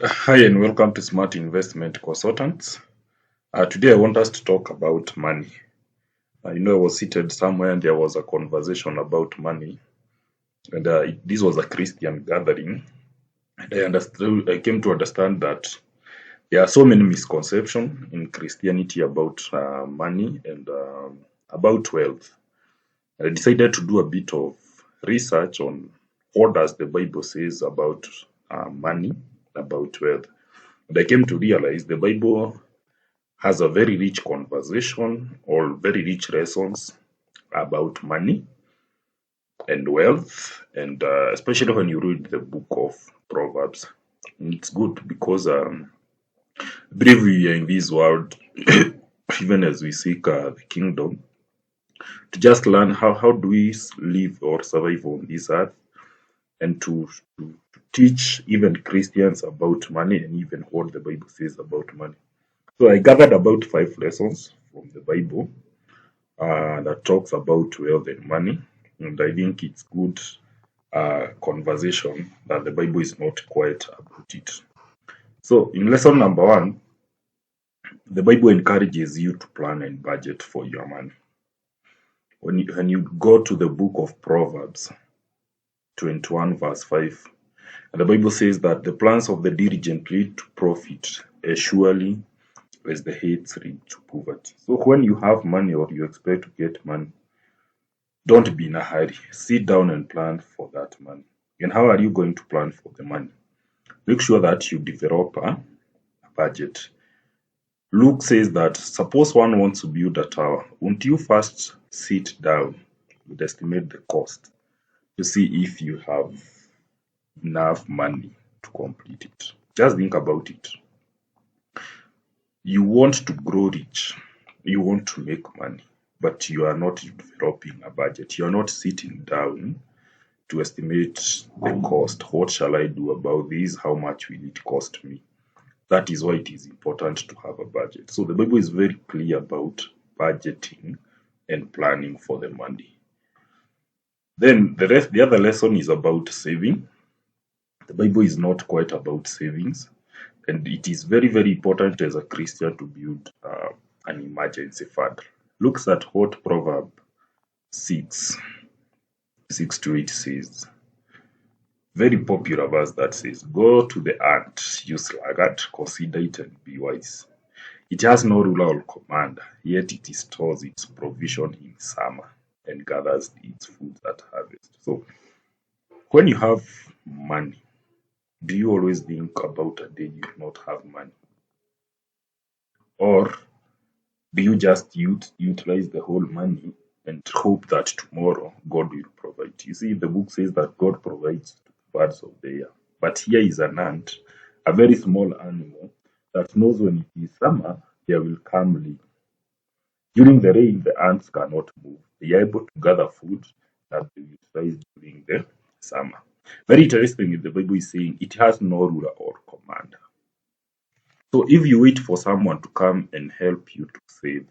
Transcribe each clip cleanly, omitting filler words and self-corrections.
Hi and welcome to Smart Investment Consultants. Today I want us to talk about money. I was seated somewhere and there was a conversation about money, and this was a Christian gathering. And I came to understand that there are so many misconceptions in Christianity about money and about wealth. I decided to do a bit of research on what does the Bible says about money, about wealth. And I came to realize the Bible has a very rich conversation or very rich lessons about money and wealth, and especially when you read the book of Proverbs. It's good because I believe we are in this world, even as we seek the kingdom, to just learn how do we live or survive on this earth, and to teach even Christians about money and even what the Bible says about money. So I gathered about 5 lessons from the Bible that talks about wealth and money. And I think it's good conversation that the Bible is not quiet about it. So in lesson number 1, the Bible encourages you to plan and budget for your money. When you go to the book of Proverbs 21 verse 5, and the Bible says that the plans of the diligent lead to profit as surely as the hates lead to poverty. So when you have money or you expect to get money, don't be in a hurry. Sit down and plan for that money. And how are you going to plan for the money? Make sure that you develop a budget. Luke says that suppose one wants to build a tower, won't you first sit down and estimate the cost to see if you have enough money to complete it? Just think about it. You want to grow rich, you want to make money, but you are not developing a budget. You are not sitting down to estimate the cost. What shall I do about this? How much will it cost me? That is why it is important to have a budget. So the Bible is very clear about budgeting and planning for the money. Then the other lesson is about saving. The Bible is not quite about savings, and it is very, very important as a Christian to build an emergency fund. Looks at what Proverb 6 to 8 says. Very popular verse that says, "Go to the ant, you sluggard, consider it and be wise. It has no ruler or commander, yet it stores its provision in summer and gathers its food at harvest." So when you have money, do you always think about a day you do not have money? Or do you just utilize the whole money and hope that tomorrow God will provide? You see, the book says that God provides to the birds of the air. But here is an ant, a very small animal that knows when it is summer, there will come rain. During the rain, the ants cannot move. They are able to gather food that they utilize during the summer. Very interesting, the Bible is saying it has no ruler or commander. So if you wait for someone to come and help you to save,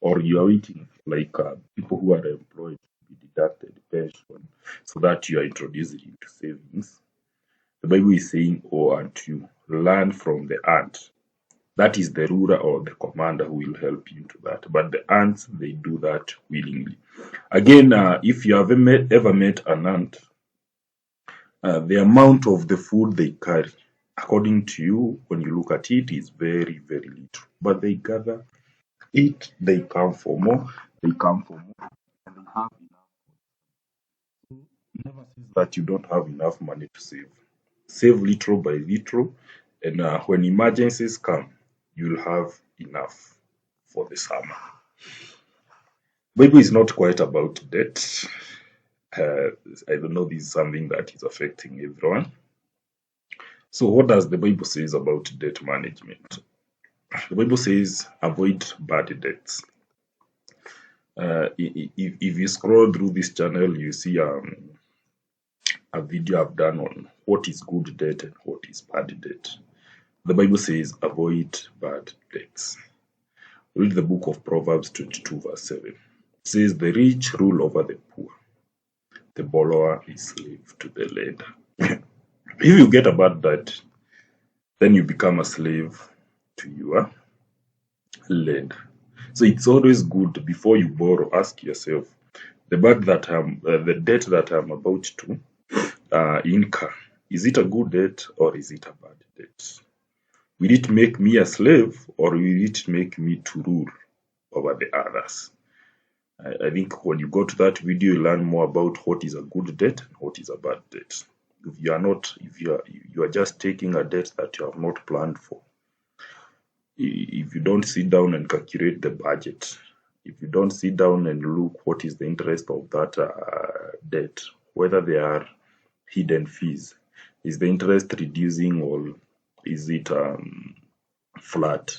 or you are waiting like people who are employed to be deducted pension so that you are introduced into savings, the Bible is saying, "Oh, and you learn from the ant." That is the ruler or the commander who will help you into that. But the ants, they do that willingly. Again, if you have ever met an ant, the amount of the food they carry, according to you, when you look at it, is very, very little. But they gather it, they come for more, they come for more, and they have enough. So it never says that you don't have enough money to save. Save little by little, and when emergencies come, you'll have enough for the summer. Bible is not quite about debt. Uh, I don't know, this is something that is affecting everyone. So what does the Bible says about debt management? The Bible says avoid bad debts. If you scroll through this channel, you see a video I've done on what is good debt and what is bad debt. The Bible says avoid bad debts. Read the book of Proverbs 22 verse 7. It says the rich rule over the poor. The borrower is slave to the lender. If you get a bad debt, then you become a slave to your lender. So it's always good before you borrow, ask yourself, the debt that I'm about to incur, is it a good debt or is it a bad debt? Will it make me a slave or will it make me to rule over the others? I think when you go to that video, you learn more about what is a good debt and what is a bad debt. If you are just taking a debt that you have not planned for, if you don't sit down and calculate the budget, if you don't sit down and look what is the interest of that debt, whether there are hidden fees, is the interest reducing or is it flat?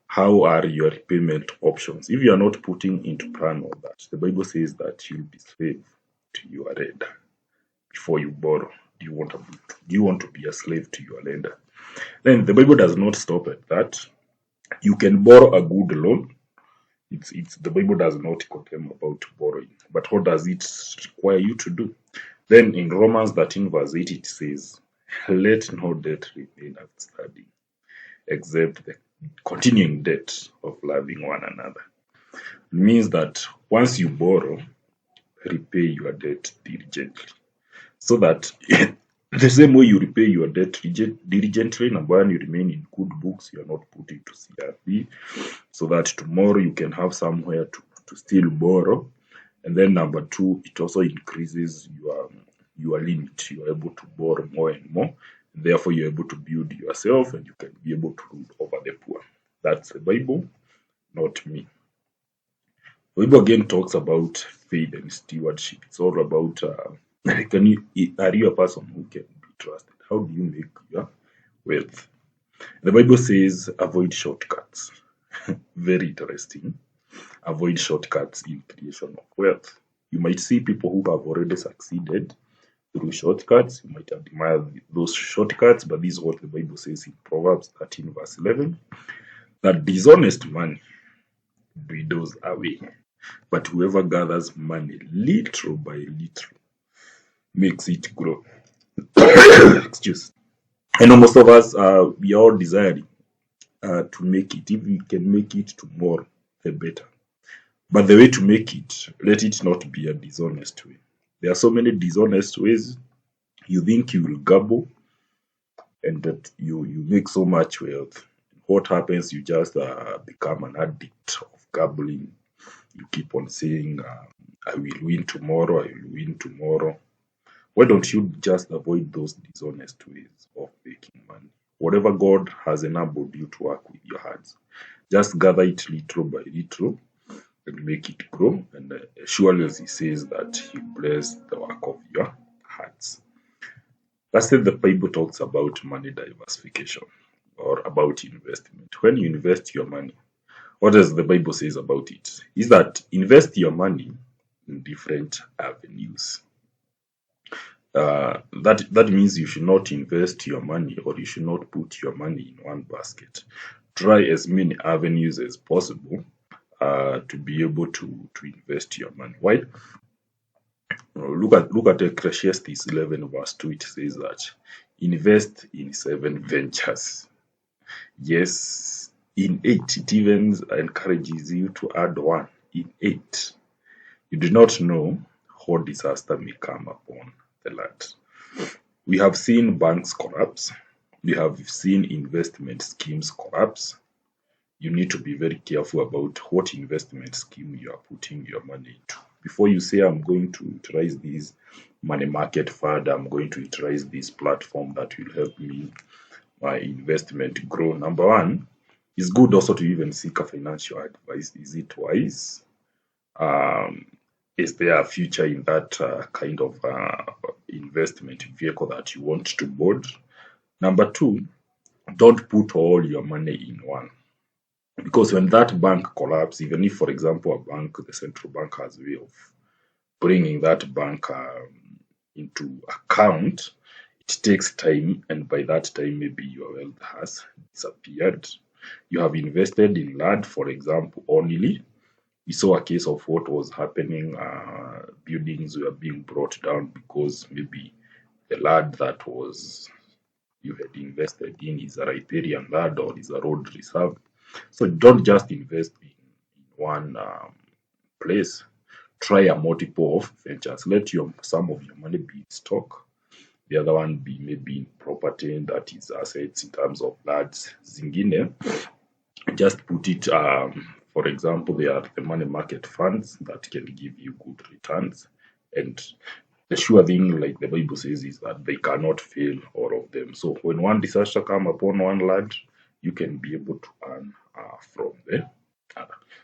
How are your repayment options? If you are not putting into plan all that, the Bible says that you'll be slave to your lender before you borrow. Do you want to be a slave to your lender? Then the Bible does not stop at that. You can borrow a good loan. It's the Bible does not condemn about borrowing, but what does it require you to do? Then in Romans 13 verse 8 it says, "Let no debt remain outstanding, except the continuing debt of loving one another." It means that once you borrow, repay your debt diligently, so that the same way you repay your debt diligently, number one, you remain in good books, you are not put into CRB, so that tomorrow you can have somewhere to still borrow. And then number two, it also increases your limit. You are able to borrow more and more. Therefore, you're able to build yourself and you can be able to rule over the poor. That's the Bible, not me. The Bible again talks about faith and stewardship. It's all about are you a person who can be trusted? How do you make your wealth? The Bible says avoid shortcuts. Very interesting. Avoid shortcuts in creation of wealth. You might see people who have already succeeded through shortcuts. You might admire those shortcuts, but this is what the Bible says in Proverbs 13 verse 11, that dishonest money dwindles away, but whoever gathers money little by little makes it grow. Excuse. I know most of us we are all desiring to make it. If we can make it tomorrow, the better. But the way to make it, let it not be a dishonest way. There are so many dishonest ways. You think you will gabble and that you make so much wealth. What happens? You just become an addict of gambling. You keep on saying, I will win tomorrow, I will win tomorrow. Why don't you just avoid those dishonest ways of making money? Whatever God has enabled you to work with your hands, just gather it little by little and make it grow. And surely as he says that he bless the work of your hands. Lastly, the Bible talks about money diversification or about investment. When you invest your money, what does the Bible says about it? Is that invest your money in different avenues. That means you should not invest your money or you should not put your money in one basket. Try as many avenues as possible to be able to invest your money. Why? Look at Ecclesiastes 11 verse 2. It says that invest in 7 ventures. Yes, in 8. It even encourages you to add 1 in 8. You do not know what disaster may come upon the land. We have seen banks collapse. We have seen investment schemes collapse. You need to be very careful about what investment scheme you are putting your money into. Before you say, I'm going to utilize this money market fund, I'm going to utilize this platform that will help me, my investment grow. Number one, it's good also to even seek a financial advice. Is it wise? Is there a future in that kind of investment vehicle that you want to board? Number two, don't put all your money in one. Because when that bank collapses, even if, for example, the central bank has a way of bringing that bank into account, it takes time, and by that time, maybe your wealth has disappeared. You have invested in land, for example, only. We saw a case of what was happening. Buildings were being brought down because maybe the land that was you had invested in is a riparian land or is a road reserve. So don't just invest in one place. Try a multiple of ventures. Let some of your money be in stock, the other one be maybe in property, that is assets in terms of lands. Zingine, just put it, for example, there are the money market funds that can give you good returns. And the sure thing, like the Bible says, is that they cannot fail, all of them. So when one disaster come upon one land, you can be able to earn from there.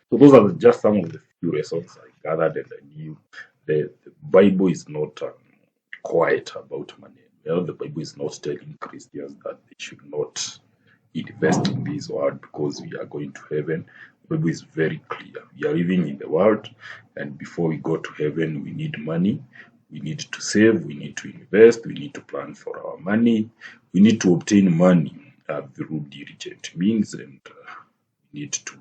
So those are just some of the few lessons I gathered, and I knew the Bible is not quiet about money. Well, the Bible is not telling Christians that they should not invest in this world because we are going to heaven. The Bible is very clear. We are living in the world, and before we go to heaven, we need money. We need to save. We need to invest. We need to plan for our money. We need to obtain money through diligent means, and we need to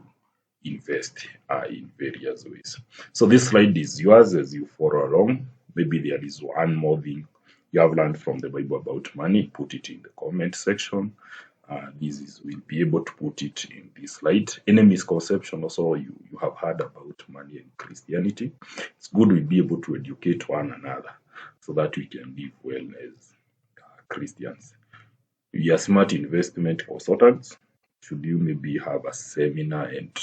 invest in various ways. So this slide is yours as you follow along. Maybe there is one more thing you have learned from the Bible about money. Put it in the comment section. We'll be able to put it in this slide. Any misconception also you have heard about money and Christianity, it's good we be able to educate one another so that we can live well as Christians. We are smart investment consultants. Should you maybe have a seminar and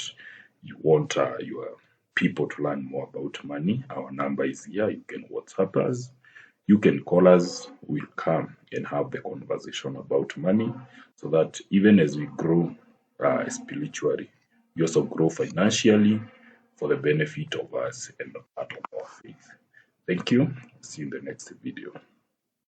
you want your people to learn more about money, our number is here. You can WhatsApp us. You can call us. We'll come and have the conversation about money so that even as we grow spiritually, we also grow financially for the benefit of us and the part of our faith. Thank you. See you in the next video.